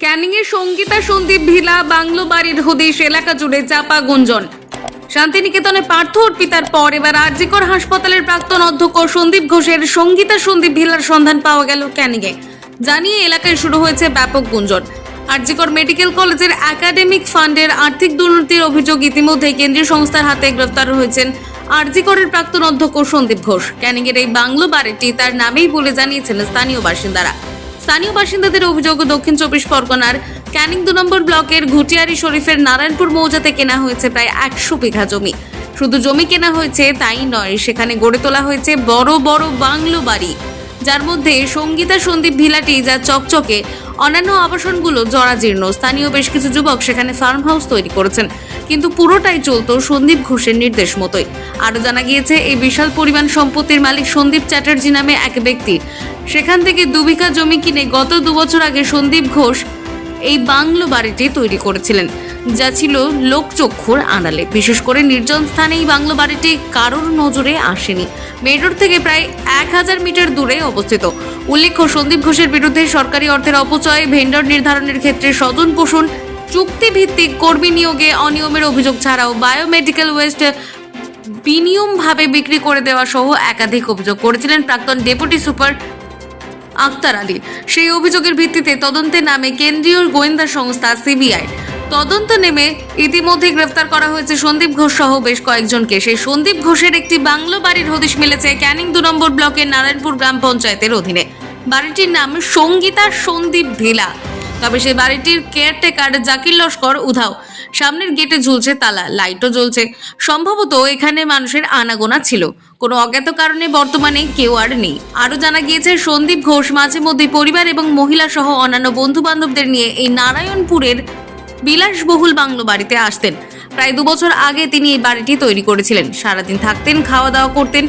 ক্যানিংয়ে Sangeeta Sandeep villa bungalow বাড়ির হদিশ এলাকা জুড়ে চাপা গুঞ্জন। শান্তিনিকেতনে পার্থ অর্পিতার পর এবার আরজিকর হাসপাতালের প্রাক্তন অধ্যক্ষ সন্দীপ ঘোষের সঙ্গীতা সন্দীপ ভিলার সন্ধান পাওয়া গেল ক্যানিংয়ে। জানিয়ে এলাকায় শুরু হয়েছে ব্যাপক গুঞ্জন। আরজিকর মেডিকেল কলেজের একাডেমিক ফান্ডের আর্থিক দুর্নীতির অভিযোগ ইতিমধ্যে কেন্দ্রীয় সংস্থার হাতে গ্রেফতার হয়েছেন আরজিকরের প্রাক্তন অধ্যক্ষ সন্দীপ ঘোষ। ক্যানিংয়ের এই বাংলো বাড়িটি তার নামেই বলে জানিয়েছেন স্থানীয় বাসিন্দারা। স্থানীয় বাসিন্দাদের অভিযোগ, দক্ষিণ 24 পরগনার ক্যানিং 2 নম্বর ব্লকের ঘুটিয়ারি শরীফের নারায়ণপুর মৌজাতে কেনা হয়েছে প্রায় 100 বিঘা জমি। শুধু জমি কেনা হয়েছে তাই নয়, সেখানে গড়ে তোলা হয়েছে বড় বড় বাংলো বাড়ি, যার মধ্যে সঙ্গীতা সন্দীপ ভিলাটি যা চকচকে, অন্যান্য আবাসনগুলো জরাজীর্ণ। স্থানীয় বেশ কিছু যুবক সেখানে ফার্ম হাউস তৈরি করেছেন, কিন্তু পুরোটাই চলতো সন্দীপ ঘোষের নির্দেশ মতোই। আরও জানা গিয়েছে, এই বিশাল পরিমাণ সম্পত্তির মালিক সন্দীপ চ্যাটার্জি নামে এক ব্যক্তি। সেখান থেকে 2 বিঘা জমি কিনে গত 2 বছর আগে সন্দীপ ঘোষ এই বাংলো বাড়িটি তৈরি করেছিলেন, যা ছিল লোকচক্ষুর আড়ালে। বিশেষ করে নির্জন স্থানে এই বাংলো বাড়িটি কারোর নজরে আসেনি। মেন রোড থেকে প্রায় 1000 মিটার দূরে অবস্থিত। উল্লেখ্য, সন্দীপ ঘোষের বিরুদ্ধে সরকারি অর্থের অপচয়, ভেন্ডর নির্ধারণের ক্ষেত্রে স্বজন পোষণ, চুক্তিভিত্তিক কর্মী নিয়োগে অনিয়মের অভিযোগ ছাড়াও বায়োমেডিক্যাল ওয়েস্ট বিনিয়মভাবে বিক্রি করে দেওয়া সহ একাধিক অভিযোগ করেছিলেন প্রাক্তন ডেপুটি সুপার আক্তার আলী। সেই অভিযোগের ভিত্তিতে তদন্তে নামে কেন্দ্রীয় গোয়েন্দা সংস্থা সিবিআই। তদন্ত নেমে ইতিমধ্যে গ্রেফতার করা হয়েছে সন্দীপ ঘোষ সহ বেশ কয়েকজনকে। সেই সন্দীপ ঘোষের একটি বাংলো বাড়ির হদিশ মিলেছে ক্যানিং 2 নম্বর ব্লকের নারায়ণপুর গ্রাম পঞ্চায়েতের অধীনে। বাড়িটির নাম সঙ্গীতা সন্দীপ ভিলা। তবে সেই বাড়িটির কেয়ারটেকার জাকির লস্কর উধাও। সামনের গেটে ঝুলছে তালা, লাইটও জ্বলছে। সম্ভবত এখানে মানুষের আনাগোনা ছিল। কোনো অজ্ঞাত কারণে বর্তমানে কেউ আর নেই। আরও জানা গিয়েছে, সন্দীপ ঘোষ মাঝে মধ্যে পরিবার এবং মহিলা সহ অন্যান্য বন্ধু বান্ধবদের নিয়ে এই নারায়ণপুরের বিলাসবহুল বাংলো বাড়িতে আসতেন। প্রায় 2 বছর আগে তিনি এই বাড়িটি তৈরি করেছিলেন। সারাদিন থাকতেন, খাওয়া দাওয়া করতেন,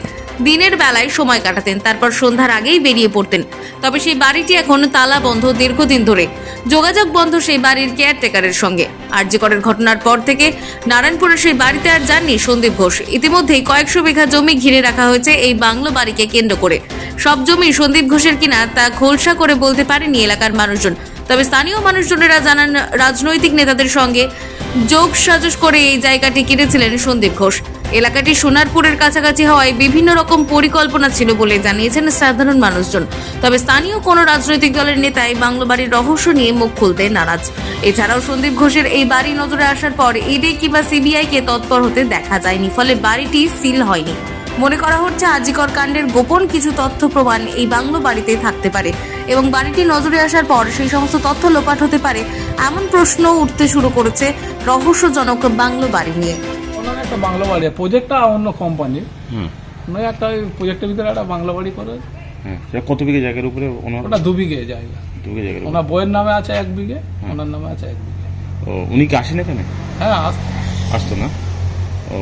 দিনের বেলায় সময় কাটাতেন, তারপর সন্ধ্যার আগেই বেরিয়ে পড়তেন। তবে সেই বাড়িটি এখন তালা বন্ধ দীর্ঘদিন ধরে। যোগাযোগ বন্ধ সেই বাড়ির কেয়ারটেকারের সঙ্গে। আরজিকরের ঘটনার পর থেকে নারায়ণপুরের সেই বাড়িতে আর যাননি সন্দীপ ঘোষ। ইতিমধ্যেই কয়েকশো বিঘা জমি ঘিরে রাখা হয়েছে এই বাংলো বাড়িকে কেন্দ্র করে। সব জমি সন্দীপ ঘোষের কিনা তা খোলসা করে বলতে পারেনি এলাকার মানুষজন। তবে স্থানীয় মানুষজনেরা জানান, রাজনৈতিক নেতাদের সঙ্গে যোগ সাজস করে এই জায়গাটি কিনেছিলেন সন্দীপ ঘোষ। এলাকাটি সোনারপুরের কাছাকাছি হওয়ায় বিভিন্ন রকম পরিকল্পনা ছিল বলে জানিয়েছেন সাধারণ মানুষজন। তবে স্থানীয় কোনো রাজনৈতিক দলের নেতা এই বাংলো বাড়ির রহস্য নিয়ে মুখ খুলতে নারাজ। এছাড়াও সন্দীপ ঘোষের এই বাড়ি নজরে আসার পর ইডি কিংবা সিবিআইকে তৎপর হতে দেখা যায়নি, ফলে বাড়িটি সিল হয়নি। মনে করা হচ্ছে আরজিকর কাণ্ডের গোপন কিছু তথ্য প্রমাণ এই বাংলো বাড়িতে থাকতে পারে এবং বাড়িটি নজরে আসার পর সেই সমস্ত তথ্য লোপাট হতে পারে, এমন প্রশ্ন উঠতে শুরু করেছে রহস্যজনক বাংলো বাড়ি নিয়ে। একটা বাংলা বাড়ি প্রজেক্টটা অন্য কোম্পানির, একটা প্রজেক্টের ভিতরে একটা বাংলা বাড়ি করে। কত বিঘে জায়গার উপরে? ওটা 2 বিঘে জায়গা। 2 বিঘে জায়গা। ওনার বইয়ের নামে আছে 1 বিঘে, ওনার নামে আছে 1 বিঘে। ও, উনি কি আসেন এখানে? হ্যাঁ, আসতো না। ও,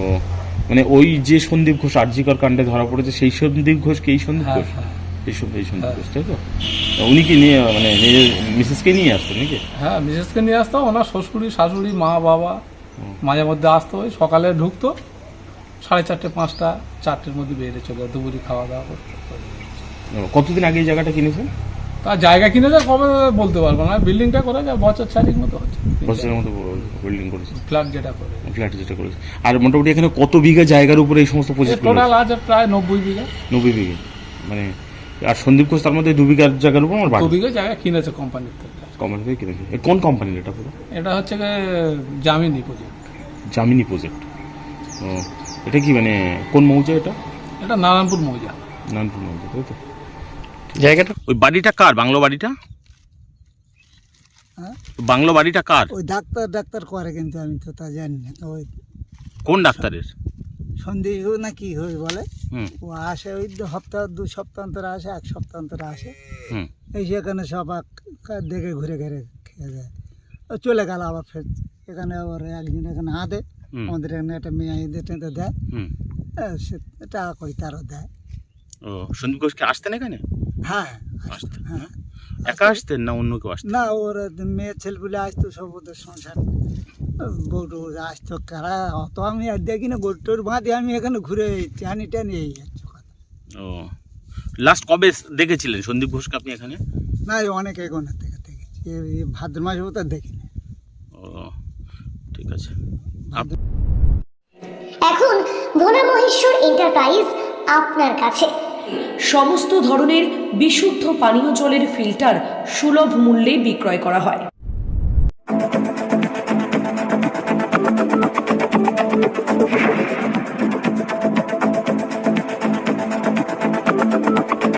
মানে ওই যে সন্দীপ ঘোষ আরজিকর কাণ্ডে ধরা পড়েছে সেই সন্দীপ ঘোষ কি এই সন্দীপ ঘোষ? এই সন্দীপ ঘোষ, তাই তো? উনি কি নিয়ে মানে নিজের মিসেসকে নিয়ে আসতো নাকি? হ্যাঁ, মিসেসকে নিয়ে আসতো। ওনার শ্বশুরি, শাশুড়ি, মা, বাবা মাঝে মধ্যে আসতো। ওই সকালে ঢুকতো 4:30, 5টা, 4টের মধ্যে বেরিয়ে চলে যেত, দুপুরে খাওয়া দাওয়া করতো। কতদিন আগে এই জায়গাটা কিনেছেন? তা জায়গা কিনে যায় কবে বলতে পারবো না। বিল্ডিংটা করে যায় বছর 4 মতো হচ্ছে। বছরের মতো বিল্ডিং করেছে, ফ্ল্যাট যেটা করে। ফ্ল্যাট যেটা করেছে। আর মোটামুটি এখানে কত বিঘা জায়গার উপরে এই সমস্ত প্রজেক্ট? টোটাল আছে প্রায় 90 বিঘা। 90 বিঘে মানে। আর সন্দীপ ঘোষ তার মধ্যে 2 বিঘার জায়গার উপর আমার 2 বিঘা জায়গা কিনেছে কোম্পানির থেকে। কোম্পানি থেকে কিনেছে? কোন কোম্পানির এটা পুরো? এটা হচ্ছে জামিনী প্রজেক্ট। জামিনী প্রজেক্ট। ও, এটা কি মানে কোন মৌজা এটা? এটা নারায়ণপুর মৌজা। নারায়ণপুর মৌজা, তাই তো? জায়গাটা ওই বাড়িটা কার? বাংলো বাড়িটা? বাংলো বাড়িটা কার? ওই ডাক্তার করে, কিন্তু আমি তো তা জানি না। তো ওই কোন ডাক্তারের? সন্দেহ না কি হয়ে বলে, ও আসে ওই 2 সপ্তাহ অন্তরে আসে, 1 সপ্তাহ অন্তরে আসে। এই সেখানে সব দেখে ঘুরে ঘুরে খেয়ে যায়। ও চলে গেল আবার ফের এখানে। আবার একদিন এখানে হাঁদে, আমাদের এখানে একটা মেয়ে ঈদের টেঁতে দেয়, সে টাকা করি তারও দেয়। ও, সন্দীপ ঘোষকে আসতেন এখানে? হ্যাঁ, আসতেন। হ্যাঁ। একা আসতেন না অন্য কেউ আসতেন? না, ওর মেয়ের ছেলেগুলো আসতো সব, ওদের সংসার গরু আসতো। কারা অত আমি আর দেখি না, গরুটোর বাঁধে আমি এখানে ঘুরে টানি এই হচ্ছে কথা। ও, লাস্ট কবে দেখেছিলেন সন্দীপ ঘোষকে আপনি এখানে? না, অনেক এগোনোর থেকে দেখেছি। এই ভাদ্র মাসে তো দেখিনি। ও ঠিক আছে। এখন ভোলা মহেশ্বর এন্টারপ্রাইজ আপনার কাছে সমস্ত ধরনের বিশুদ্ধ পানীয় জলের ফিল্টার সুলভ মূল্যে বিক্রয় করা হয়।